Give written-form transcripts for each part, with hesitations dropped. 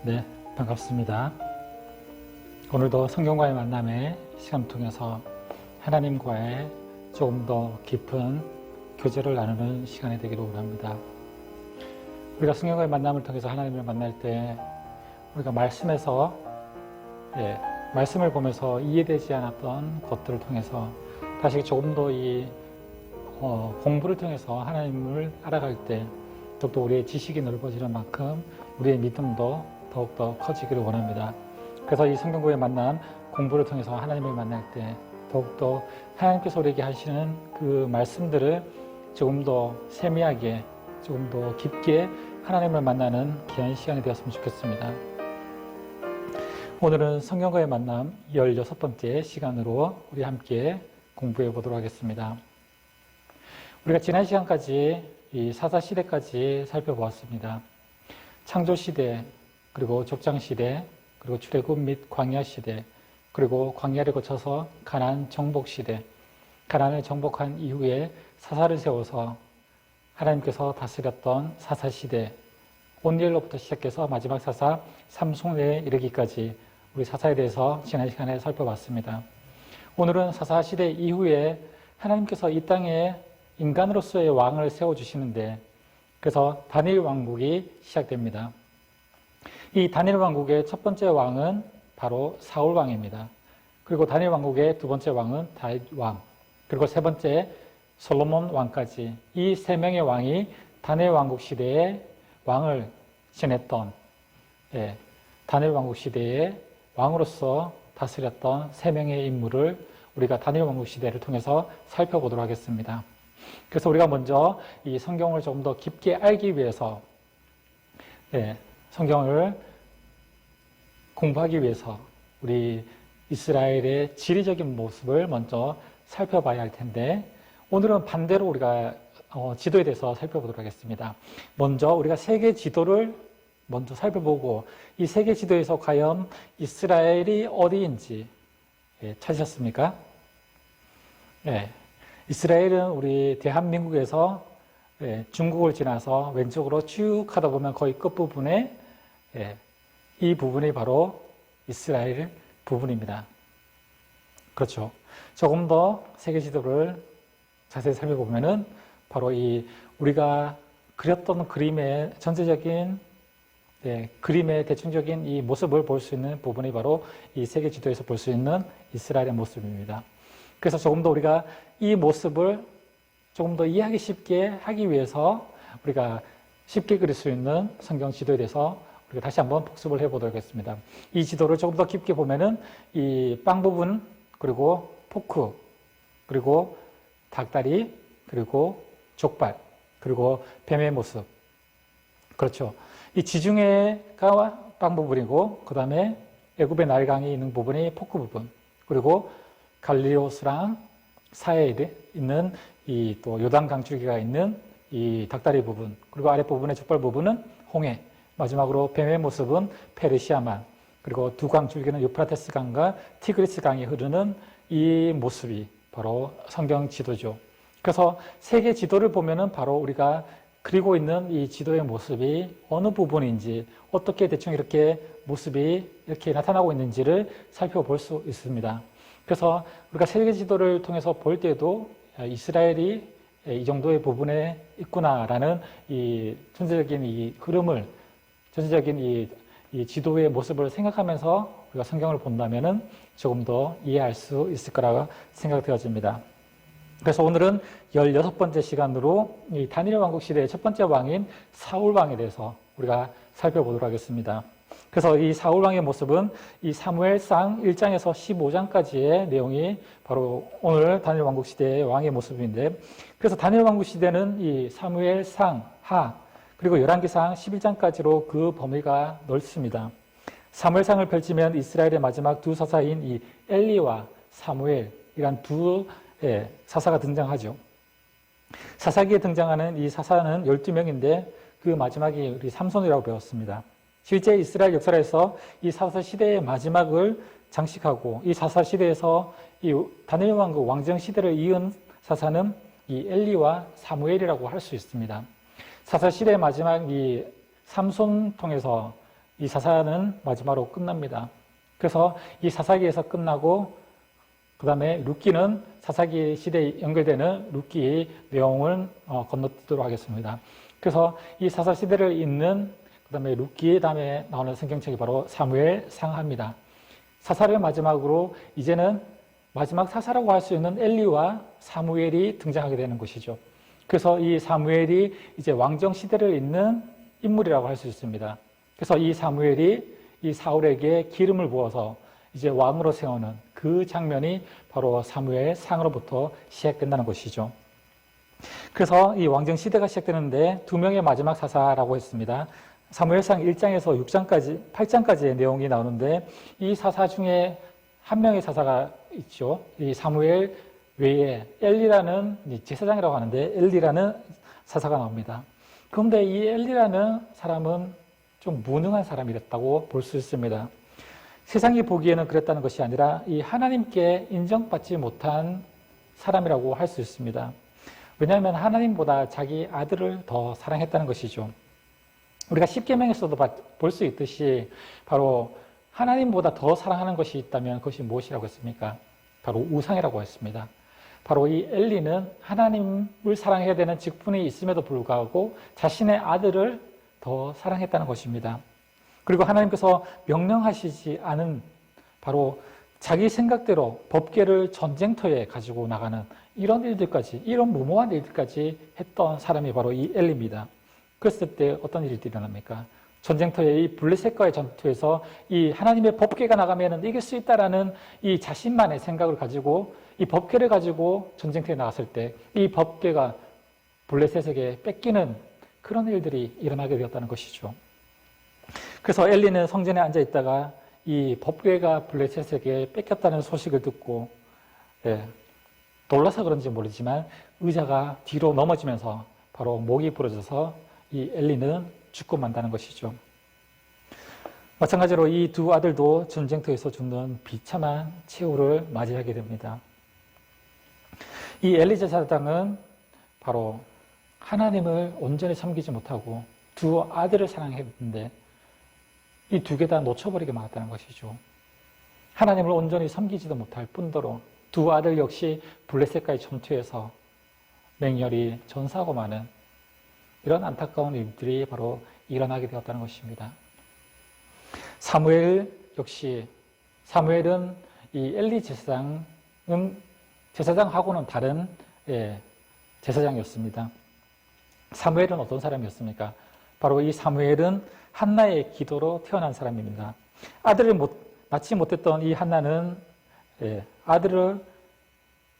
네, 반갑습니다. 오늘도 성경과의 만남의 시간을 통해서 하나님과의 조금 더 깊은 교제를 나누는 시간이 되기를 원합니다. 우리가 성경과의 만남을 통해서 하나님을 만날 때 우리가 말씀에서 말씀을 보면서 이해되지 않았던 것들을 통해서 다시 조금 더 이 공부를 통해서 하나님을 알아갈 때 더욱더 우리의 지식이 넓어지는 만큼 우리의 믿음도 더욱더 커지기를 원합니다. 그래서 이 성경과의 만남 공부를 통해서 하나님을 만날 때 더욱더 하나님께서 우리에게 하시는 그 말씀들을 조금 더 세미하게 조금 더 깊게 하나님을 만나는 귀한 시간이 되었으면 좋겠습니다. 오늘은 성경과의 만남 16번째 시간으로 우리 함께 공부해 보도록 하겠습니다. 우리가 지난 시간까지 이 사사시대까지 살펴보았습니다. 창조시대, 그리고 족장시대, 그리고 출애굽 및 광야시대, 그리고 광야를 거쳐서 가나안 정복시대, 가나안을 정복한 이후에 사사를 세워서 하나님께서 다스렸던 사사시대, 온니엘로부터 시작해서 마지막 사사 삼손에 이르기까지 우리 사사에 대해서 지난 시간에 살펴봤습니다. 오늘은 사사시대 이후에 하나님께서 이 땅에 인간으로서의 왕을 세워주시는데 그래서 다니엘 왕국이 시작됩니다. 이 다니엘 왕국의 첫 번째 왕은 바로 사울 왕입니다. 그리고 다니엘 왕국의 두 번째 왕은 다윗 왕, 그리고 세 번째 솔로몬 왕까지 이 세 명의 왕이 다니엘 왕국 시대에 왕을 지냈던 다니엘 왕국 시대의 왕으로서 다스렸던 세 명의 인물을 우리가 다니엘 왕국 시대를 통해서 살펴보도록 하겠습니다. 그래서 우리가 먼저 이 성경을 조금 더 깊게 알기 위해서 성경을 공부하기 위해서 우리 이스라엘의 지리적인 모습을 먼저 살펴봐야 할 텐데 오늘은 반대로 우리가 지도에 대해서 살펴보도록 하겠습니다. 먼저 우리가 세계 지도를 먼저 살펴보고 이 세계 지도에서 과연 이스라엘이 어디인지 찾으셨습니까? 이스라엘은 우리 대한민국에서 중국을 지나서 왼쪽으로 쭉 가다 보면 거의 끝부분에 이 부분이 바로 이스라엘 부분입니다. 그렇죠. 조금 더 세계 지도를 자세히 살펴보면은 바로 이 우리가 그렸던 그림의 전체적인 그림의 대충적인 이 모습을 볼 수 있는 부분이 바로 이 세계 지도에서 볼 수 있는 이스라엘의 모습입니다. 그래서 조금 더 우리가 이 모습을 조금 더 이해하기 쉽게 하기 위해서 우리가 쉽게 그릴 수 있는 성경 지도에 대해서 우리가 다시 한번 복습을 해보도록 하겠습니다. 이 지도를 조금 더 깊게 보면은 이 빵 부분, 그리고 포크, 그리고 닭다리, 그리고 족발, 그리고 뱀의 모습. 그렇죠. 이 지중해가 빵 부분이고, 그 다음에 애굽의 나일강이 있는 부분이 포크 부분, 그리고 갈릴리 호수랑 사이에 있는 이 또 요단 강줄기가 있는 이 닭다리 부분, 그리고 아랫부분의 족발 부분은 홍해, 마지막으로 뱀의 모습은 페르시아만, 그리고 두 강줄기는 유프라테스 강과 티그리스 강이 흐르는 이 모습이 바로 성경 지도죠. 그래서 세계 지도를 보면은 바로 우리가 그리고 있는 이 지도의 모습이 어느 부분인지 어떻게 대충 이렇게 모습이 이렇게 나타나고 있는지를 살펴볼 수 있습니다. 그래서 우리가 세계 지도를 통해서 볼 때도 이스라엘이 이 정도의 부분에 있구나라는 이 전체적인 이 흐름을, 전체적인 이 지도의 모습을 생각하면서 우리가 성경을 본다면은 조금 더 이해할 수 있을 거라고 생각되어집니다. 그래서 오늘은 16번째 시간으로 이 다니엘 왕국 시대의 첫 번째 왕인 사울 왕에 대해서 우리가 살펴보도록 하겠습니다. 그래서 이 사울 왕의 모습은 이 사무엘상 1장에서 15장까지의 내용이 바로 오늘 다니엘 왕국 시대의 왕의 모습인데, 그래서 다니엘 왕국 시대는 이 사무엘상 하 그리고 열왕기상 11장까지로 그 범위가 넓습니다. 사무엘상을 펼치면 이스라엘의 마지막 두 사사인 이 엘리와 사무엘이란 두 사사가 등장하죠. 사사기에 등장하는 이 사사는 12명인데 그 마지막이 우리 삼손이라고 배웠습니다. 실제 이스라엘 역사에서 이 사사 시대의 마지막을 장식하고 이 사사 시대에서 이 다니엘 왕국 왕정 시대를 이은 사사는 이 엘리와 사무엘이라고 할 수 있습니다. 사사 시대의 마지막 이 삼손 통해서 이 사사는 마지막으로 끝납니다. 그래서 이 사사기에서 끝나고 그 다음에 룻기는 사사기 시대에 연결되는 룻기의 내용을 건너뛰도록 하겠습니다. 그래서 이 사사 시대를 잇는 그 다음에 룻기 다음에 나오는 성경책이 바로 사무엘 상하입니다. 사사를 마지막으로 이제는 마지막 사사라고 할 수 있는 엘리와 사무엘이 등장하게 되는 것이죠. 그래서 이 사무엘이 이제 왕정 시대를 잇는 인물이라고 할 수 있습니다. 그래서 이 사무엘이 이 사울에게 기름을 부어서 이제 왕으로 세우는 그 장면이 바로 사무엘 상으로부터 시작된다는 것이죠. 그래서 이 왕정 시대가 시작되는데 두 명의 마지막 사사라고 했습니다. 사무엘상 1장에서 6장까지, 8장까지의 내용이 나오는데 이 사사 중에 한 명의 사사가 있죠. 이 사무엘 외에 엘리라는 제사장이라고 하는데 엘리라는 사사가 나옵니다. 그런데 이 엘리라는 사람은 좀 무능한 사람이랬다고 볼 수 있습니다. 세상이 보기에는 그랬다는 것이 아니라 이 하나님께 인정받지 못한 사람이라고 할 수 있습니다. 왜냐하면 하나님보다 자기 아들을 더 사랑했다는 것이죠. 우리가 십계명에서도 볼 수 있듯이 바로 하나님보다 더 사랑하는 것이 있다면 그것이 무엇이라고 했습니까? 바로 우상이라고 했습니다. 바로 이 엘리는 하나님을 사랑해야 되는 직분이 있음에도 불구하고 자신의 아들을 더 사랑했다는 것입니다. 그리고 하나님께서 명령하시지 않은 바로 자기 생각대로 법궤를 전쟁터에 가지고 나가는 이런 일들까지, 이런 무모한 일들까지 했던 사람이 바로 이 엘리입니다. 그랬을 때 어떤 일이 일어납니까? 전쟁터에 이 블레셋과의 전투에서 이 하나님의 법궤가 나가면 이길 수 있다라는 이 자신만의 생각을 가지고 이 법궤를 가지고 전쟁터에 나갔을 때 이 법궤가 블레셋에게 뺏기는 그런 일들이 일어나게 되었다는 것이죠. 그래서 엘리는 성전에 앉아 있다가 이 법궤가 블레셋에게 뺏겼다는 소식을 듣고 놀라서 그런지 모르지만 의자가 뒤로 넘어지면서 바로 목이 부러져서 이 엘리는 죽고 만다는 것이죠. 마찬가지로 이 두 아들도 전쟁터에서 죽는 비참한 최후를 맞이하게 됩니다. 이 엘리 제사장은 바로 하나님을 온전히 섬기지 못하고 두 아들을 사랑했는데 이 두 개 다 놓쳐버리게 만났다는 것이죠. 하나님을 온전히 섬기지도 못할 뿐더러 두 아들 역시 블레셋과의 전투에서 맹렬히 전사하고 마는 이런 안타까운 일들이 바로 일어나게 되었다는 것입니다. 사무엘 역시 사무엘은 이 엘리 제사장하고는 다른 제사장이었습니다. 사무엘은 어떤 사람이었습니까? 바로 이 사무엘은 한나의 기도로 태어난 사람입니다. 아들을 낳지 못했던 이 한나는 아들을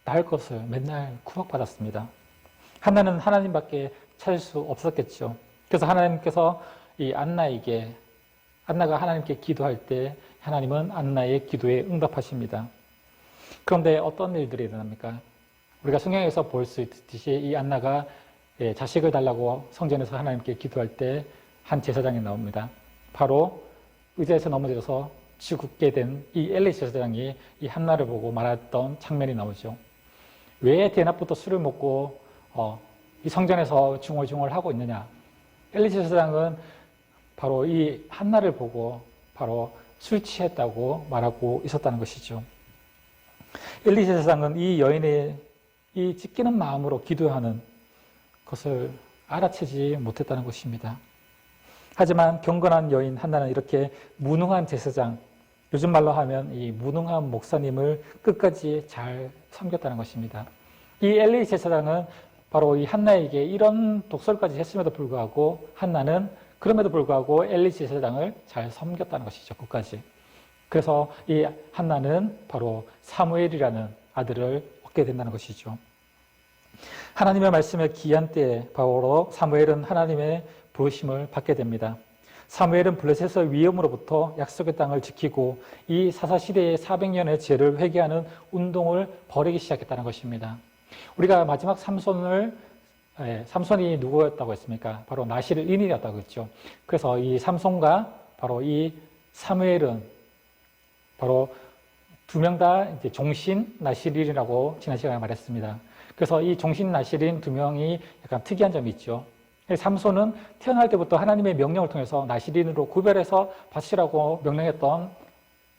낳을 것을 맨날 구박받았습니다. 한나는 하나님밖에 찾을 수 없었겠죠. 그래서 하나님께서 이 안나가 하나님께 기도할 때 하나님은 안나의 기도에 응답하십니다. 그런데 어떤 일들이 일어납니까? 우리가 성경에서 볼 수 있듯이 이 안나가 자식을 달라고 성전에서 하나님께 기도할 때 한 제사장이 나옵니다. 바로 의자에서 넘어져서 죽게 된 이 엘리 제사장이 이 한나를 보고 말했던 장면이 나오죠. 왜 대낮부터 술을 먹고 이 성전에서 중얼중얼 하고 있느냐? 엘리 제사장은 바로 이 한나를 보고 바로 술 취했다고 말하고 있었다는 것이죠. 엘리 제사장은 이 여인의 이 찢기는 마음으로 기도하는 것을 알아채지 못했다는 것입니다. 하지만 경건한 여인 한나는 이렇게 무능한 제사장, 요즘 말로 하면 이 무능한 목사님을 끝까지 잘 섬겼다는 것입니다. 이 엘리 제사장은 바로 이 한나에게 이런 독설까지 했음에도 불구하고 한나는 그럼에도 불구하고 엘리 제사장을 잘 섬겼다는 것이죠. 끝까지. 그래서 이 한나는 바로 사무엘이라는 아들을 얻게 된다는 것이죠. 하나님의 말씀의 기한 때에 바로 사무엘은 하나님의 부르심을 받게 됩니다. 사무엘은 블레셋의 위험으로부터 약속의 땅을 지키고 이 사사시대의 400년의 죄를 회개하는 운동을 벌이기 시작했다는 것입니다. 우리가 마지막 삼손이 누구였다고 했습니까? 바로 나실인이었다고 했죠. 그래서 이 삼손과 바로 이 사무엘은 바로 두 명 다 종신 나실인이라고 지난 시간에 말했습니다. 그래서 이 종신 나실인 두 명이 약간 특이한 점이 있죠. 삼손은 태어날 때부터 하나님의 명령을 통해서 나시린으로 구별해서 바치라고 명령했던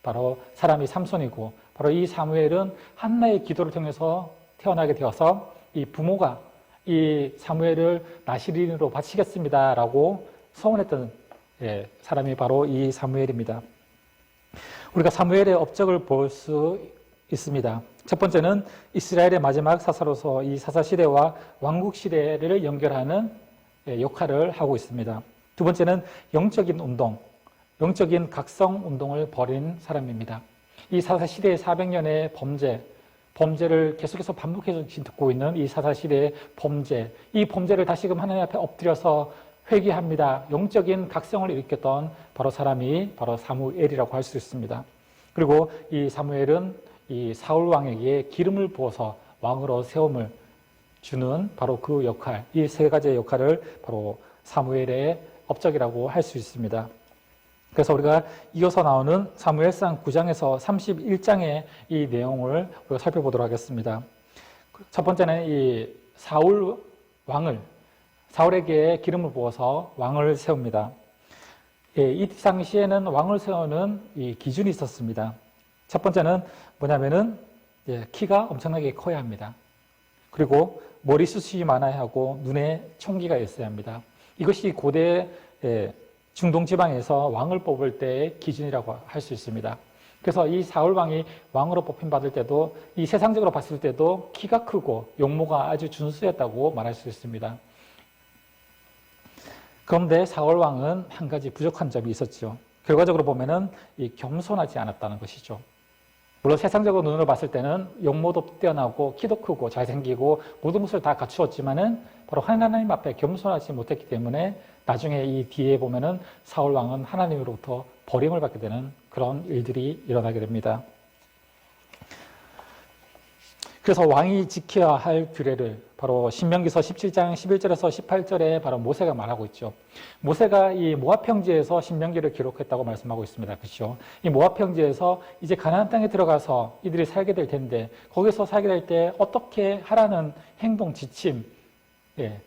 바로 사람이 삼손이고, 바로 이 사무엘은 한나의 기도를 통해서 태어나게 되어서 이 부모가 이 사무엘을 나시린으로 바치겠습니다라고 소원했던 사람이 바로 이 사무엘입니다. 우리가 사무엘의 업적을 볼 수 있습니다. 첫 번째는 이스라엘의 마지막 사사로서 이 사사시대와 왕국시대를 연결하는 역할을 하고 있습니다. 두 번째는 영적인 운동, 영적인 각성 운동을 벌인 사람입니다. 이 사사시대의 400년의 범죄를 계속해서 반복해서 듣고 있는 이 사사시대의 범죄, 이 범죄를 다시금 하나님 앞에 엎드려서 회개합니다. 영적인 각성을 일으켰던 바로 사람이 바로 사무엘이라고 할 수 있습니다. 그리고 이 사무엘은 이 사울 왕에게 기름을 부어서 왕으로 세움을 주는 바로 그 역할, 이 세 가지의 역할을 바로 사무엘의 업적이라고 할 수 있습니다. 그래서 우리가 이어서 나오는 사무엘상 9장에서 31장의 이 내용을 우리가 살펴보도록 하겠습니다. 첫 번째는 이 사울에게 기름을 부어서 왕을 세웁니다. 이 당시에는 왕을 세우는 이 기준이 있었습니다. 첫 번째는 뭐냐면은 키가 엄청나게 커야 합니다. 그리고 머리숱이 많아야 하고 눈에 총기가 있어야 합니다. 이것이 고대 중동 지방에서 왕을 뽑을 때의 기준이라고 할 수 있습니다. 그래서 이 사울 왕이 왕으로 뽑힘 받을 때도 이 세상적으로 봤을 때도 키가 크고 용모가 아주 준수했다고 말할 수 있습니다. 그런데 사울 왕은 한 가지 부족한 점이 있었죠. 결과적으로 보면은 이 겸손하지 않았다는 것이죠. 물론 세상적으로 눈으로 봤을 때는 용모도 뛰어나고 키도 크고 잘생기고 모든 것을 다 갖추었지만은 바로 하나님 앞에 겸손하지 못했기 때문에 나중에 이 뒤에 보면은 사울 왕은 하나님으로부터 버림을 받게 되는 그런 일들이 일어나게 됩니다. 그래서 왕이 지켜야 할 규례를 바로 신명기서 17장 11절에서 18절에 바로 모세가 말하고 있죠. 모세가 이 모압 평지에서 신명기를 기록했다고 말씀하고 있습니다. 그렇죠? 이 모압 평지에서 이제 가나안 땅에 들어가서 이들이 살게 될 텐데 거기서 살게 될 때 어떻게 하라는 행동 지침.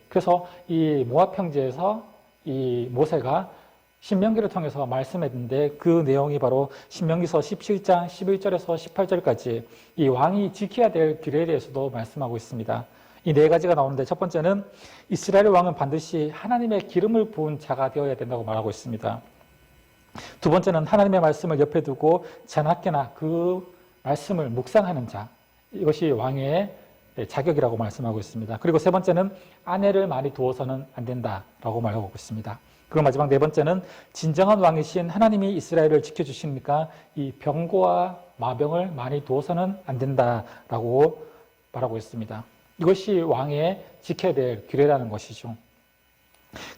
그래서 이 모압 평지에서 이 모세가 신명기를 통해서 말씀했는데 그 내용이 바로 신명기서 17장 11절에서 18절까지 이 왕이 지켜야 될 규례에 대해서도 말씀하고 있습니다. 이 네 가지가 나오는데 첫 번째는 이스라엘 왕은 반드시 하나님의 기름을 부은 자가 되어야 된다고 말하고 있습니다. 두 번째는 하나님의 말씀을 옆에 두고 자나깨나 그 말씀을 묵상하는 자, 이것이 왕의 자격이라고 말씀하고 있습니다. 그리고 세 번째는 아내를 많이 두어서는 안 된다라고 말하고 있습니다. 그리고 마지막 네 번째는 진정한 왕이신 하나님이 이스라엘을 지켜주시니까 이 병고와 마병을 많이 두어서는 안 된다라고 말하고 있습니다. 이것이 왕의 지켜야 될 규례라는 것이죠.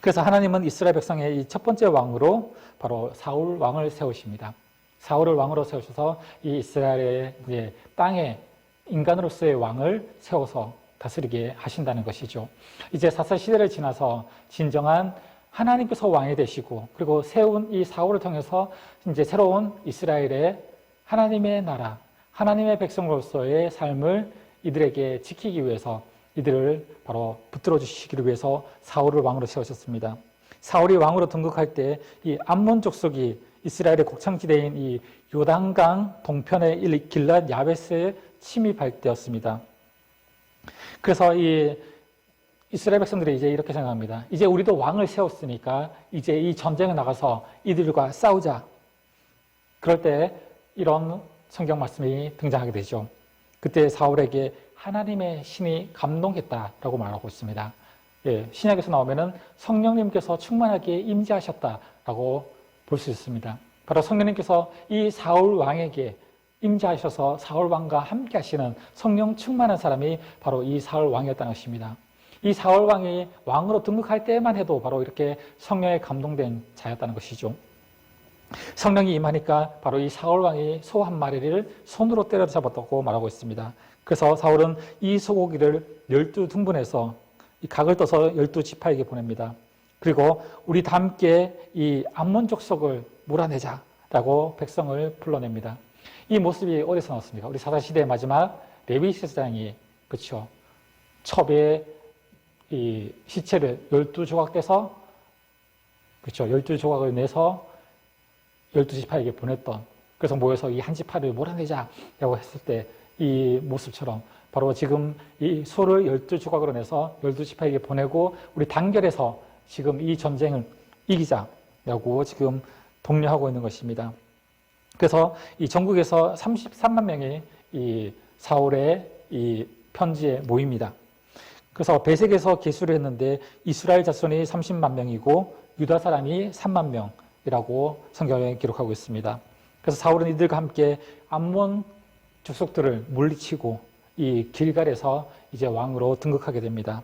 그래서 하나님은 이스라엘 백성의 이 첫 번째 왕으로 바로 사울 왕을 세우십니다. 사울을 왕으로 세우셔서 이 이스라엘의 땅에 인간으로서의 왕을 세워서 다스리게 하신다는 것이죠. 이제 사사 시대를 지나서 진정한 하나님께서 왕이 되시고 그리고 세운 이 사울을 통해서 이제 새로운 이스라엘의 하나님의 나라, 하나님의 백성으로서의 삶을 이들에게 지키기 위해서 이들을 바로 붙들어 주시기를 위해서 사울을 왕으로 세우셨습니다. 사울이 왕으로 등극할 때 이 암몬 족속이 이스라엘의 곡창지대인 이 요단강 동편의 길랏 야베스에 침입할 때였습니다. 그래서 이 이스라엘 백성들이 이제 이렇게 생각합니다. 이제 우리도 왕을 세웠으니까 이제 이 전쟁에 나가서 이들과 싸우자. 그럴 때 이런 성경 말씀이 등장하게 되죠. 그때 사울에게 하나님의 신이 감동했다라고 말하고 있습니다. 신약에서 나오면은 성령님께서 충만하게 임재하셨다라고 볼 수 있습니다. 바로 성령님께서 이 사울 왕에게 임재하셔서 사울 왕과 함께 하시는 성령 충만한 사람이 바로 이 사울 왕이었다는 것입니다. 이 사울 왕이 왕으로 등극할 때만 해도 바로 이렇게 성령에 감동된 자였다는 것이죠. 성령이 임하니까 바로 이 사울 왕이 소 한 마리를 손으로 때려잡았다고 말하고 있습니다. 그래서 사울은 이 소고기를 12등분해서 이 각을 떠서 12지파에게 보냅니다. 그리고 우리 다 함께 이 암몬 족속을 몰아내자라고 백성을 불러냅니다. 이 모습이 어디서 나왔습니까? 우리 사사시대의 마지막 레위 제사장이 그렇죠. 첩에 이 시체를 12조각 떼서, 그렇죠. 12조각을 내서 12지파에게 보냈던, 그래서 모여서 이 한 지파를 몰아내자라고 했을 때 이 모습처럼 바로 지금 이 소를 12조각으로 내서 12지파에게 보내고 우리 단결해서 지금 이 전쟁을 이기자라고 지금 독려하고 있는 것입니다. 그래서 이 전국에서 33만 명이 이 사울의 이 편지에 모입니다. 그래서 배색에서 계수를 했는데 이스라엘 자손이 30만 명이고 유다 사람이 3만 명이라고 성경에 기록하고 있습니다. 그래서 사울은 이들과 함께 암몬 족속들을 물리치고 이 길갈에서 이제 왕으로 등극하게 됩니다.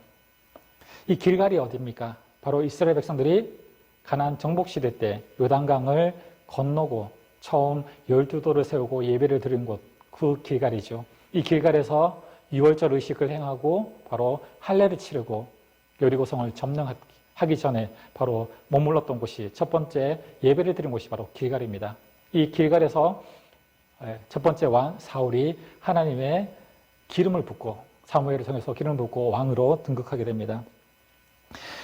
이 길갈이 어디입니까? 바로 이스라엘 백성들이 가나안 정복 시대 때 요단강을 건너고 처음 12도를 세우고 예배를 드린 곳, 그 길갈이죠. 이 길갈에서 유월절 의식을 행하고 바로 할례를 치르고 여리고성을 점령하기 전에 바로 머물렀던 곳이 첫 번째 예배를 드린 곳이 바로 길갈입니다. 이 길갈에서 첫 번째 왕 사울이 하나님의 기름을 붓고 사무엘을 통해서 기름을 붓고 왕으로 등극하게 됩니다.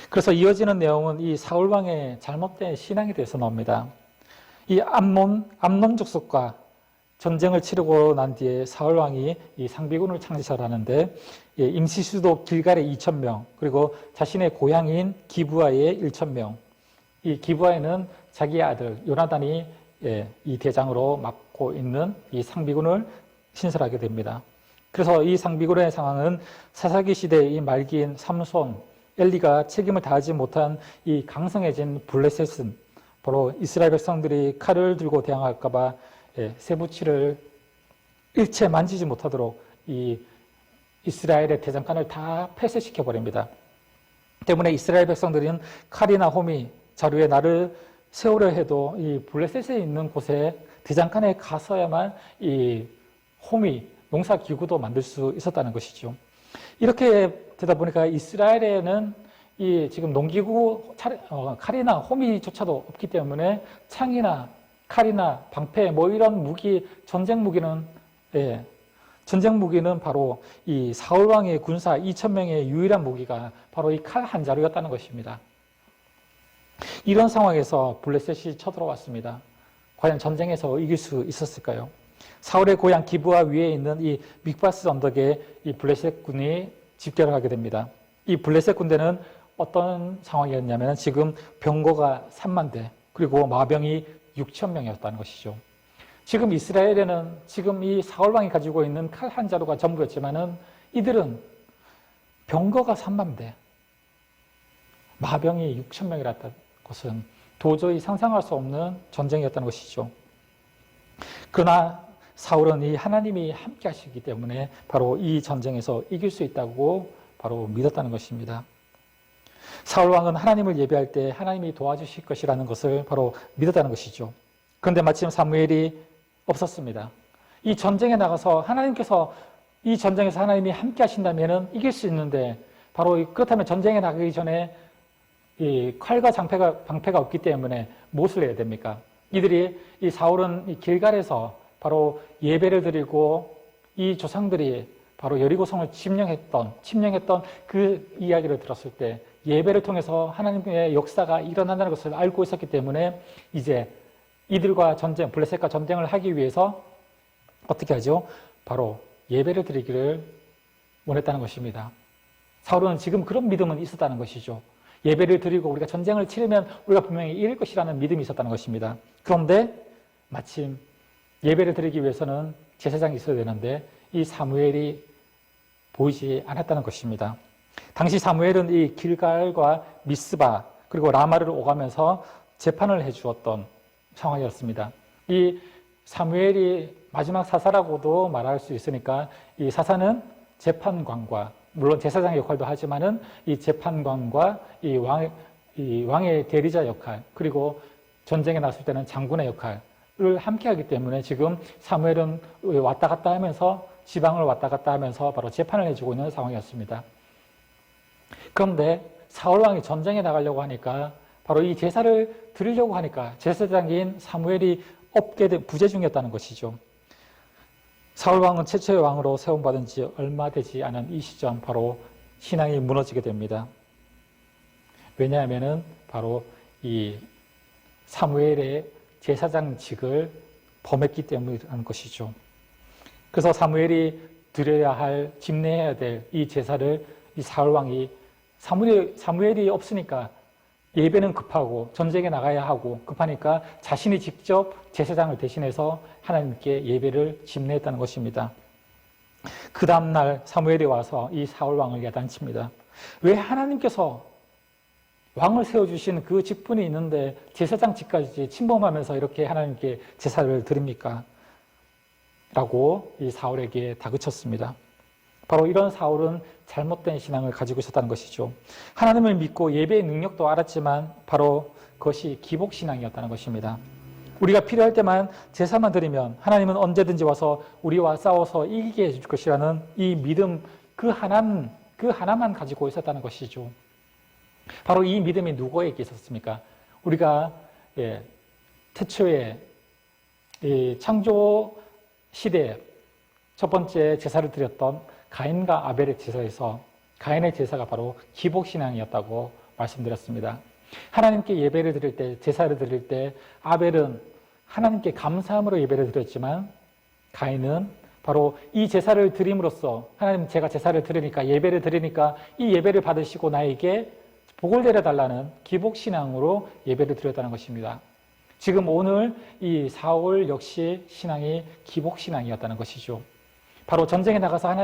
그래서 이어지는 내용은 이 사울 왕의 잘못된 신앙에 대해서 나옵니다. 이 암몬 족속과 전쟁을 치르고 난 뒤에 사울 왕이 이 상비군을 창설하는데 임시 수도 길갈에 2,000명 그리고 자신의 고향인 기브아에 1,000명. 이 기브아에는 자기의 아들 요나단이 이 대장으로 맡고 있는 이 상비군을 신설하게 됩니다. 그래서 이 상비군의 상황은 사사기 시대의 이 말기인 삼손, 엘리가 책임을 다하지 못한 이 강성해진 블레셋은 바로 이스라엘 백성들이 칼을 들고 대항할까 봐 쇠붙이를 일체 만지지 못하도록 이 이스라엘의 대장간을 다 폐쇄시켜 버립니다. 때문에 이스라엘 백성들은 칼이나 호미, 자루에 날을 세우려 해도 이 블레셋에 있는 곳에 대장간에 가서야만 이 호미, 농사기구도 만들 수 있었다는 것이죠. 이렇게 되다 보니까 이스라엘에는 이 지금 농기구 칼이나 호미조차도 없기 때문에 창이나 칼이나 방패 뭐 이런 무기, 전쟁 무기는 바로 이 사울 왕의 군사 2,000명의 유일한 무기가 바로 이 칼 한 자루였다는 것입니다. 이런 상황에서 블레셋이 쳐들어왔습니다. 과연 전쟁에서 이길 수 있었을까요? 사울의 고향 기브아 위에 있는 이 믹바스 언덕에 이 블레셋 군이 집결을 하게 됩니다. 이 블레셋 군대는 어떤 상황이었냐면 지금 병거가 3만 대 그리고 마병이 6,000명이었다는 것이죠. 지금 이스라엘에는 지금 이 사울 왕이 가지고 있는 칼 한 자루가 전부였지만은 이들은 병거가 3만 대, 마병이 6,000명이랐다는 것은 도저히 상상할 수 없는 전쟁이었다는 것이죠. 그러나 사울은 이 하나님이 함께 하시기 때문에 바로 이 전쟁에서 이길 수 있다고 바로 믿었다는 것입니다. 사울 왕은 하나님을 예배할 때 하나님이 도와주실 것이라는 것을 바로 믿었다는 것이죠. 그런데 마침 사무엘이 없었습니다. 이 전쟁에 나가서 하나님께서 이 전쟁에서 하나님이 함께 하신다면 이길 수 있는데 바로 그렇다면 전쟁에 나가기 전에 이 칼과 방패가 없기 때문에 무엇을 해야 됩니까? 이 사울은 이 길갈에서 바로 예배를 드리고 이 조상들이 바로 여리고성을 침략했던 그 이야기를 들었을 때 예배를 통해서 하나님의 역사가 일어난다는 것을 알고 있었기 때문에 이제 이들과 블레셋과 전쟁을 하기 위해서 어떻게 하죠? 바로 예배를 드리기를 원했다는 것입니다. 사울은 지금 그런 믿음은 있었다는 것이죠. 예배를 드리고 우리가 전쟁을 치르면 우리가 분명히 이길 것이라는 믿음이 있었다는 것입니다. 그런데 마침 예배를 드리기 위해서는 제사장이 있어야 되는데 이 사무엘이 보이지 않았다는 것입니다. 당시 사무엘은 이 길갈과 미스바 그리고 라마를 오가면서 재판을 해주었던 상황이었습니다. 이 사무엘이 마지막 사사라고도 말할 수 있으니까 이 사사는 재판관과 물론 제사장의 역할도 하지만은 이 재판관과 이 왕의 대리자 역할 그리고 전쟁에 나설 때는 장군의 역할을 함께 하기 때문에 지금 사무엘은 왔다 갔다 하면서 지방을 왔다 갔다 하면서 바로 재판을 해주고 있는 상황이었습니다. 그런데 사울 왕이 전쟁에 나가려고 하니까 바로 이 제사를 드리려고 하니까 제사장인 사무엘이 없게 된 부재 중이었다는 것이죠. 사울 왕은 최초의 왕으로 세움받은 지 얼마 되지 않은 이 시점 바로 신앙이 무너지게 됩니다. 왜냐하면은 바로 이 사무엘의 제사장직을 범했기 때문이라는 것이죠. 그래서 사무엘이 드려야 할, 집례해야 될 이 제사를 이 사울 왕이 사무엘이 없으니까 예배는 급하고 전쟁에 나가야 하고 급하니까 자신이 직접 제사장을 대신해서 하나님께 예배를 집례했다는 것입니다. 그 다음날 사무엘이 와서 이 사울 왕을 야단칩니다. 왜 하나님께서 왕을 세워주신 그 직분이 있는데 제사장직까지 침범하면서 이렇게 하나님께 제사를 드립니까? 라고 이 사울에게 다그쳤습니다. 바로 이런 사울은 잘못된 신앙을 가지고 있었다는 것이죠. 하나님을 믿고 예배의 능력도 알았지만 바로 그것이 기복신앙이었다는 것입니다. 우리가 필요할 때만 제사만 드리면 하나님은 언제든지 와서 우리와 싸워서 이기게 해줄 것이라는 이 믿음, 그 하나만 가지고 있었다는 것이죠. 바로 이 믿음이 누구에게 있었습니까? 우리가 태초에 창조 시대에 첫 번째 제사를 드렸던 가인과 아벨의 제사에서 가인의 제사가 바로 기복신앙이었다고 말씀드렸습니다. 하나님께 예배를 드릴 때, 제사를 드릴 때 아벨은 하나님께 감사함으로 예배를 드렸지만 가인은 바로 이 제사를 드림으로써 하나님, 제가 제사를 드리니까, 예배를 드리니까 이 예배를 받으시고 나에게 복을 내려달라는 기복신앙으로 예배를 드렸다는 것입니다. 지금 오늘 이 사울 역시 신앙이 기복신앙이었다는 것이죠. 바로 전쟁에 나가서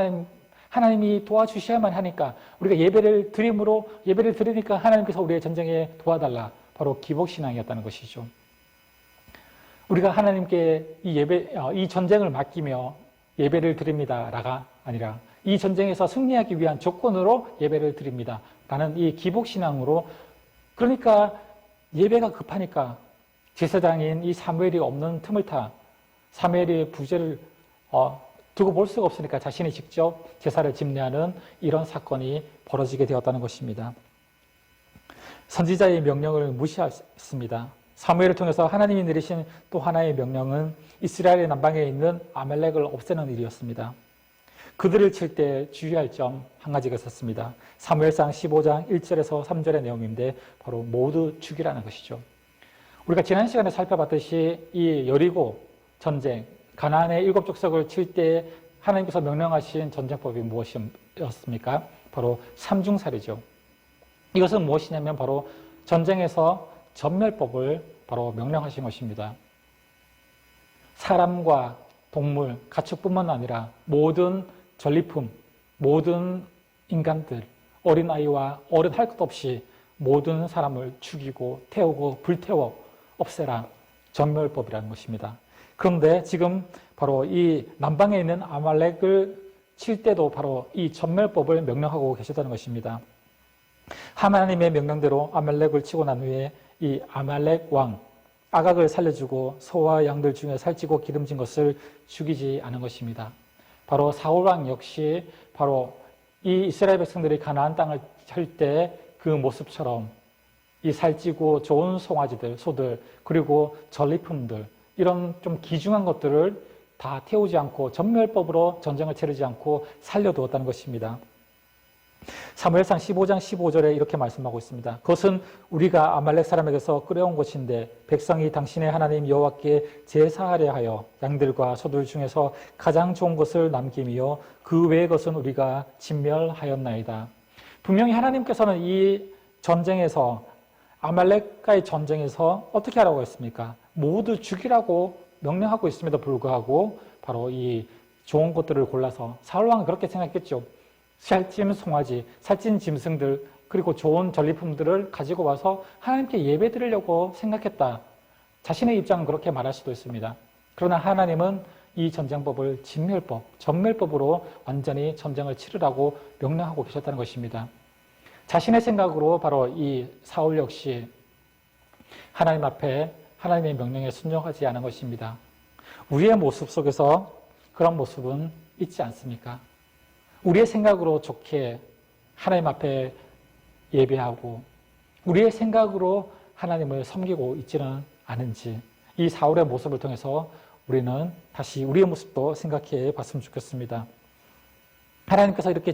하나님이 도와주셔야만 하니까 우리가 예배를 드리니까 하나님께서 우리의 전쟁에 도와달라. 바로 기복신앙이었다는 것이죠. 우리가 하나님께 이 전쟁을 맡기며 예배를 드립니다라가 아니라 이 전쟁에서 승리하기 위한 조건으로 예배를 드립니다. 라는 이 기복신앙으로, 그러니까 예배가 급하니까 제사장인 이 사무엘이 없는 틈을 타 사무엘의 부재를 두고 볼 수가 없으니까 자신이 직접 제사를 집례하는 이런 사건이 벌어지게 되었다는 것입니다. 선지자의 명령을 무시했습니다. 사무엘을 통해서 하나님이 내리신 또 하나의 명령은 이스라엘의 남방에 있는 아말렉을 없애는 일이었습니다. 그들을 칠 때 주의할 점 한 가지가 있었습니다. 사무엘상 15장 1절에서 3절의 내용인데 바로 모두 죽이라는 것이죠. 우리가 지난 시간에 살펴봤듯이 이 여리고 전쟁, 가나안의 7 족속을 칠 때 하나님께서 명령하신 전쟁법이 무엇이었습니까? 바로 삼중살이죠. 이것은 무엇이냐면 바로 전쟁에서 전멸법을 바로 명령하신 것입니다. 사람과 동물, 가축뿐만 아니라 모든 전리품, 모든 인간들, 어린아이와 어른 할 것 없이 모든 사람을 죽이고 태우고 불태워 없애라. 전멸법이라는 것입니다. 그런데 지금 바로 이 남방에 있는 아말렉을 칠 때도 바로 이 전멸법을 명령하고 계셨다는 것입니다. 하나님의 명령대로 아말렉을 치고 난 후에 이 아말렉 왕 아각을 살려주고 소와 양들 중에 살찌고 기름진 것을 죽이지 않은 것입니다. 바로 사울 왕 역시 바로 이 이스라엘 백성들이 가나안 땅을 칠 때 그 모습처럼 이 살찌고 좋은 송아지들, 소들, 그리고 전리품들, 이런 좀 귀중한 것들을 다 태우지 않고 전멸법으로 전쟁을 치르지 않고 살려두었다는 것입니다. 사무엘상 15장 15절에 이렇게 말씀하고 있습니다. 그것은 우리가 아말렉 사람에게서 끌어온 것인데 백성이 당신의 하나님 여호와께 제사하려 하여 양들과 소들 중에서 가장 좋은 것을 남김이요 그 외의 것은 우리가 진멸하였나이다. 분명히 하나님께서는 이 전쟁에서, 아말렉과의 전쟁에서 어떻게 하라고 했습니까? 모두 죽이라고 명령하고 있음에도 불구하고 바로 이 좋은 것들을 골라서, 사울 왕은 그렇게 생각했겠죠. 살찐 송아지, 살찐 짐승들, 그리고 좋은 전리품들을 가지고 와서 하나님께 예배 드리려고 생각했다. 자신의 입장은 그렇게 말할 수도 있습니다. 그러나 하나님은 이 전쟁법을 진멸법, 전멸법으로 완전히 전쟁을 치르라고 명령하고 계셨다는 것입니다. 자신의 생각으로 바로 이 사울 역시 하나님 앞에 하나님의 명령에 순종하지 않은 것입니다. 우리의 모습 속에서 그런 모습은 있지 않습니까? 우리의 생각으로 좋게 하나님 앞에 예배하고 우리의 생각으로 하나님을 섬기고 있지는 않은지, 이 사울의 모습을 통해서 우리는 다시 우리의 모습도 생각해 봤으면 좋겠습니다. 하나님께서 이렇게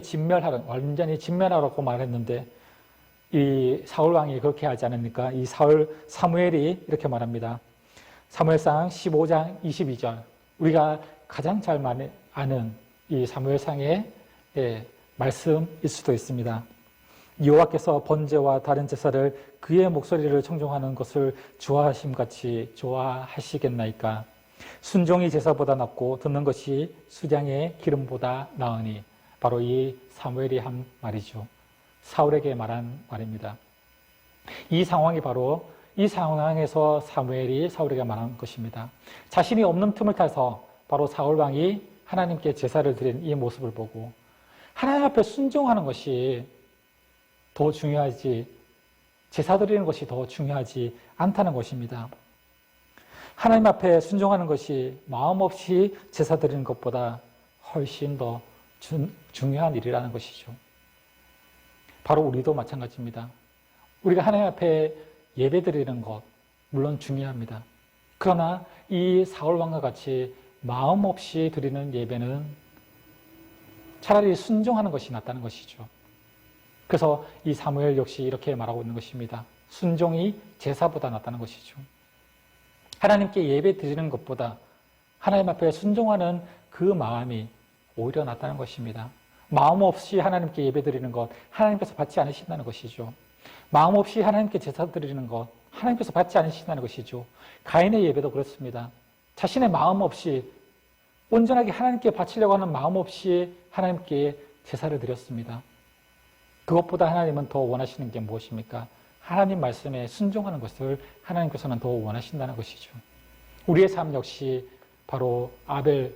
완전히 진멸하라고 말했는데 이 사울 왕이 그렇게 하지 않으니까 이 사무엘이 이렇게 말합니다. 사무엘상 15장 22절. 우리가 가장 잘 아는 이 사무엘상의 말씀일 수도 있습니다. 여호와께서 번제와 다른 제사를 그의 목소리를 청종하는 것을 좋아하심같이 좋아하시겠나이까. 순종이 제사보다 낫고 듣는 것이 수량의 기름보다 나으니. 바로 이 사무엘이 한 말이죠. 사울에게 말한 말입니다. 이 상황이 바로 이 상황에서 사무엘이 사울에게 말한 것입니다. 자신이 없는 틈을 타서 바로 사울 왕이 하나님께 제사를 드린 이 모습을 보고 하나님 앞에 순종하는 것이 더 중요하지, 제사 드리는 것이 더 중요하지 않다는 것입니다. 하나님 앞에 순종하는 것이 마음 없이 제사 드리는 것보다 훨씬 더 중요한 일이라는 것이죠. 바로 우리도 마찬가지입니다. 우리가 하나님 앞에 예배 드리는 것 물론 중요합니다. 그러나 이 사울 왕과 같이 마음 없이 드리는 예배는 차라리 순종하는 것이 낫다는 것이죠. 그래서 이 사무엘 역시 이렇게 말하고 있는 것입니다. 순종이 제사보다 낫다는 것이죠. 하나님께 예배 드리는 것보다 하나님 앞에 순종하는 그 마음이 오히려 낫다는 것입니다. 마음 없이 하나님께 예배 드리는 것, 하나님께서 받지 않으신다는 것이죠. 마음 없이 하나님께 제사 드리는 것, 하나님께서 받지 않으신다는 것이죠. 가인의 예배도 그렇습니다. 자신의 마음 없이 온전하게 하나님께 바치려고 하는 마음 없이 하나님께 제사를 드렸습니다. 그것보다 하나님은 더 원하시는 게 무엇입니까? 하나님 말씀에 순종하는 것을 하나님께서는 더 원하신다는 것이죠. 우리의 삶 역시 바로 아벨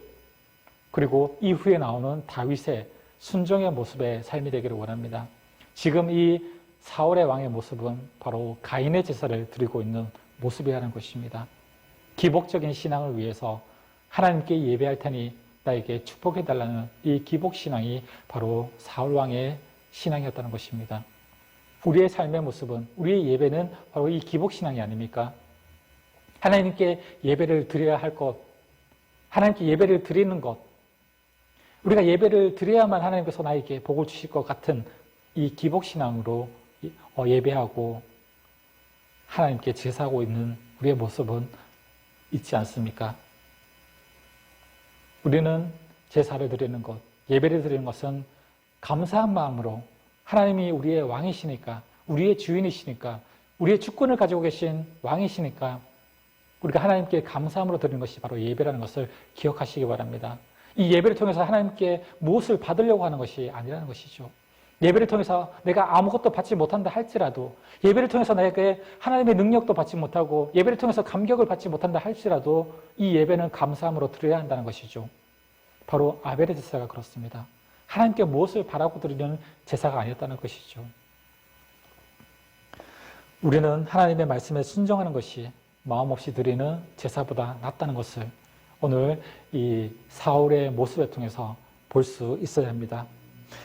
그리고 이후에 나오는 다윗의 순종의 모습의 삶이 되기를 원합니다. 지금 이 사울의 왕의 모습은 바로 가인의 제사를 드리고 있는 모습이라는 것입니다. 기복적인 신앙을 위해서 하나님께 예배할 테니 나에게 축복해달라는 이 기복신앙이 바로 사울 왕의 신앙이었다는 것입니다. 우리의 삶의 모습은, 우리의 예배는 바로 이 기복신앙이 아닙니까? 하나님께 예배를 드려야 할 것, 하나님께 예배를 드리는 것, 우리가 예배를 드려야만 하나님께서 나에게 복을 주실 것 같은 이 기복신앙으로 예배하고 하나님께 제사하고 있는 우리의 모습은 있지 않습니까? 우리는 제사를 드리는 것, 예배를 드리는 것은 감사한 마음으로 하나님이 우리의 왕이시니까, 우리의 주인이시니까, 우리의 주권을 가지고 계신 왕이시니까 우리가 하나님께 감사함으로 드리는 것이 바로 예배라는 것을 기억하시기 바랍니다. 이 예배를 통해서 하나님께 무엇을 받으려고 하는 것이 아니라는 것이죠. 예배를 통해서 내가 아무것도 받지 못한다 할지라도, 예배를 통해서 내게 하나님의 능력도 받지 못하고, 예배를 통해서 감격을 받지 못한다 할지라도 이 예배는 감사함으로 드려야 한다는 것이죠. 바로 아벨의 제사가 그렇습니다. 하나님께 무엇을 바라고 드리는 제사가 아니었다는 것이죠. 우리는 하나님의 말씀에 순종하는 것이 마음 없이 드리는 제사보다 낫다는 것을 오늘 이 사울의 모습을 통해서 볼 수 있어야 합니다.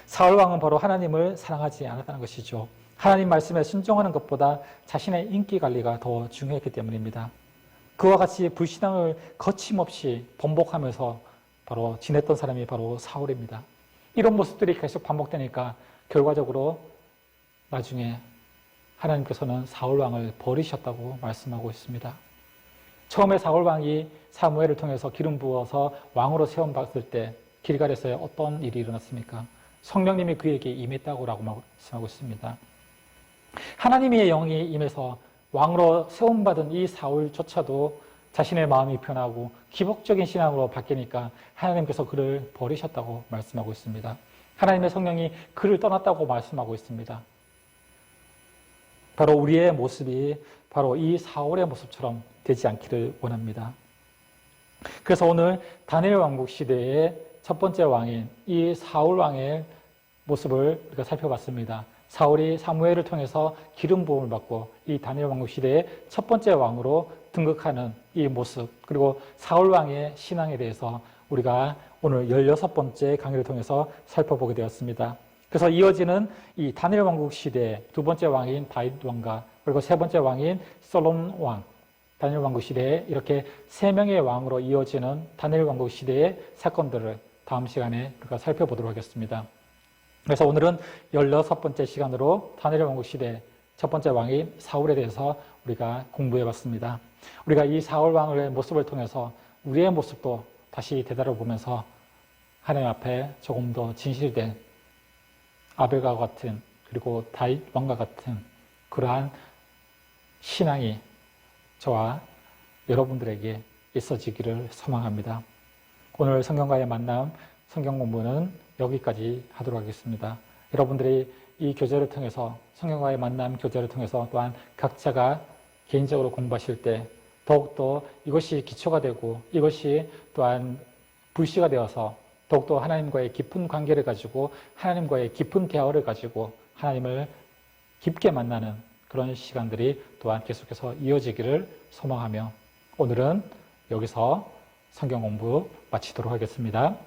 사울 왕은 바로 하나님을 사랑하지 않았다는 것이죠. 하나님 말씀에 순종하는 것보다 자신의 인기 관리가 더 중요했기 때문입니다. 그와 같이 불신앙을 거침없이 번복하면서 바로 지냈던 사람이 바로 사울입니다. 이런 모습들이 계속 반복되니까 결과적으로 나중에 하나님께서는 사울 왕을 버리셨다고 말씀하고 있습니다. 처음에 사울 왕이 사무엘을 통해서 기름 부어서 왕으로 세움받을 때 길갈에서 어떤 일이 일어났습니까? 성령님이 그에게 임했다고 말씀하고 있습니다. 하나님의 영이 임해서 왕으로 세움받은 이 사울조차도 자신의 마음이 변하고 기복적인 신앙으로 바뀌니까 하나님께서 그를 버리셨다고 말씀하고 있습니다. 하나님의 성령이 그를 떠났다고 말씀하고 있습니다. 바로 우리의 모습이 바로 이 사울의 모습처럼 되지 않기를 원합니다. 그래서 오늘 다니엘 왕국 시대의 첫 번째 왕인 이 사울 왕의 모습을 우리가 살펴봤습니다. 사울이 사무엘을 통해서 기름 부음을 받고 이 다니엘 왕국 시대의 첫 번째 왕으로 등극하는 이 모습, 그리고 사울 왕의 신앙에 대해서 우리가 오늘 16번째 강의를 통해서 살펴보게 되었습니다. 그래서 이어지는 이 다니엘 왕국 시대의 두 번째 왕인 다윗 왕과 그리고 세 번째 왕인 솔로몬 왕, 다니엘 왕국 시대에 이렇게 세 명의 왕으로 이어지는 다니엘 왕국 시대의 사건들을 다음 시간에 우리가 살펴보도록 하겠습니다. 그래서 오늘은 16번째 시간으로 다니엘 왕국 시대 첫 번째 왕인 사울에 대해서 우리가 공부해 봤습니다. 우리가 이 사울 왕의 모습을 통해서 우리의 모습도 다시 되돌아보면서 하나님 앞에 조금 더 진실된 아벨과 같은 그리고 다윗 왕과 같은 그러한 신앙이 저와 여러분들에게 있어지기를 소망합니다. 오늘 성경과의 만남, 성경 공부는 여기까지 하도록 하겠습니다. 여러분들이 이 교재를 통해서 성경과의 만남 교재를 통해서 또한 각자가 개인적으로 공부하실 때 더욱더 이것이 기초가 되고 이것이 또한 불씨가 되어서 더욱더 하나님과의 깊은 관계를 가지고 하나님과의 깊은 대화를 가지고 하나님을 깊게 만나는 그런 시간들이 또한 계속해서 이어지기를 소망하며 오늘은 여기서 성경 공부 마치도록 하겠습니다.